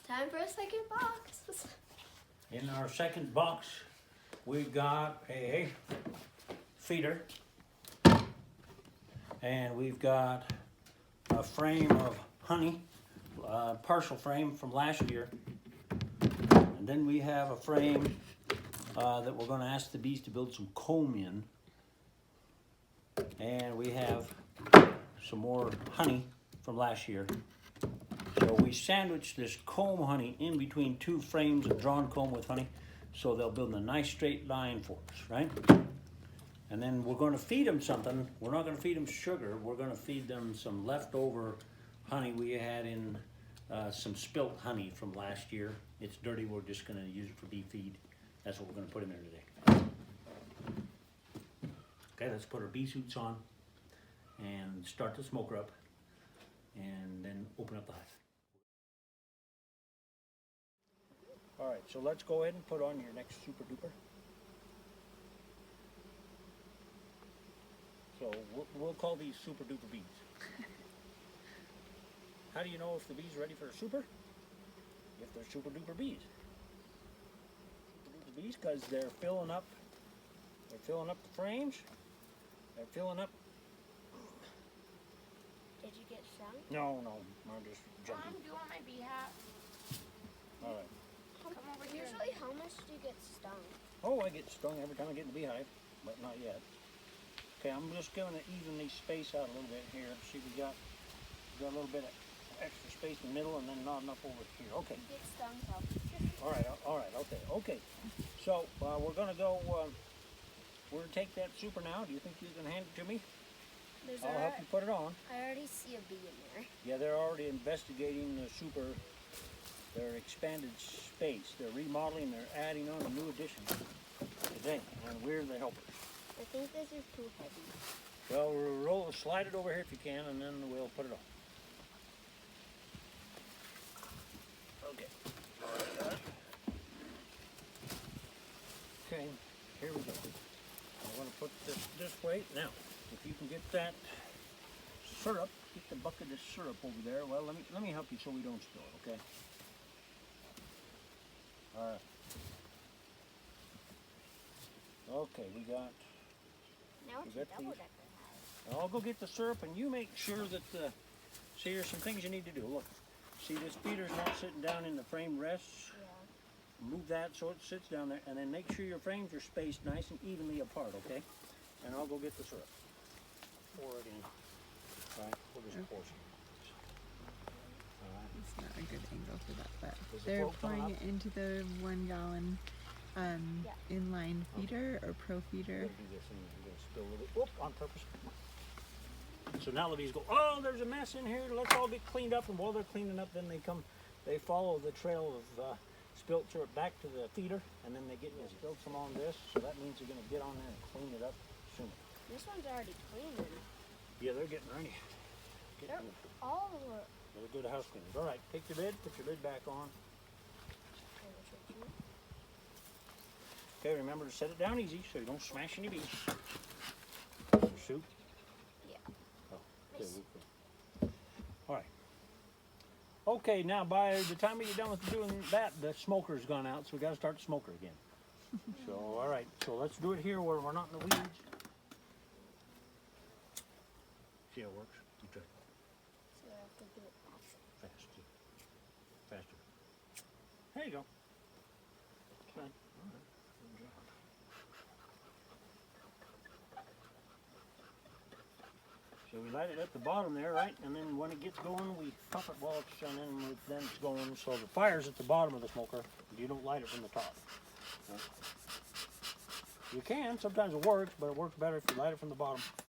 Time for a second box. In our second box, we've got a feeder, and we've got a frame of honey, partial frame from last year, and then we have a frame that we're going to ask the bees to build some comb in, and we have some more honey from last year. So we sandwich this comb honey in between two frames of drawn comb with honey, so they'll build a nice straight line for us, right? And then we're going to feed them something. We're not going to feed them sugar. We're going to feed them some leftover honey we had in some spilt honey from last year. It's dirty. We're just going to use it for bee feed. That's what we're going to put in there today. Okay, let's put our bee suits on and start the smoker up, and then open up the hive. All right, so let's go ahead and put on your next super duper. So we'll call these super duper bees. How do you know if the bee's ready for a super? If they're super duper bees. Super duper bees, because they're filling up the frames. They're filling up. Did you get stung? No, I'm just jumping. Mom, do you want my bee hat? All right. Come over here. Usually, how much do you get stung? Oh, I get stung every time I get in the beehive, but not yet. Okay, I'm just going to even these space out a little bit here. See, we got a little bit of extra space in the middle, and then not enough over here. Okay. You get stung probably. All right. Okay. So we're going to go. We're going to take that super now. Do you think you can hand it to me? I'll help you put it on. I already see a bee in there. Yeah, they're already investigating the super. Their expanded space. They're remodeling. They're adding on a new addition today, and we're the helpers. I think this is too heavy. Well, we'll slide it over here if you can, and then we'll put it on. Okay. Okay, here we go. I want to put this way. Now, if you can get that syrup, get the bucket of syrup over there. Well, let me help you so we don't spill it, okay? All right. Okay, we got. Now it's a double-decker hive. I'll go get the syrup, and you make sure that see, there's some things you need to do. Look, see, this feeder's not sitting down in the frame rests. Yeah. Move that so it sits down there, and then make sure your frames are spaced nice and evenly apart, okay? And I'll go get the syrup. Pour it in. All right, we'll just pour some. All right. It's not a good angle for that, but Does the they're float come pouring up? it into the 1 gallon inline feeder or pro feeder. I'm gonna do this, and I'm gonna spill a little bit. Whoop, on purpose. So now the bees go, oh, there's a mess in here. Let's all get cleaned up. And while they're cleaning up, then they follow the trail of spilt syrup back to the feeder, and then they get spilled some on this. So that means they're gonna get on there and clean it up soon. This one's already clean. Yeah, they're getting ready. They're all over. They're good house cleaners. All right, take your lid, put your lid back on. Okay, remember to set it down easy so you don't smash any bees. Your soup? Yeah. Oh, okay, all right. Okay, now by the time we get done with doing that, the smoker's gone out, so we got to start the smoker again. So, all right, so let's do it here where we're not in the weeds. See how it works? You try. So I have to do it faster. Faster. There you go. Fine. All right. Good job. So we light it at the bottom there, right? And then when it gets going, we pump it while it's, and then it's going. So the fire's at the bottom of the smoker. You don't light it from the top. Right? You can. Sometimes it works, but it works better if you light it from the bottom.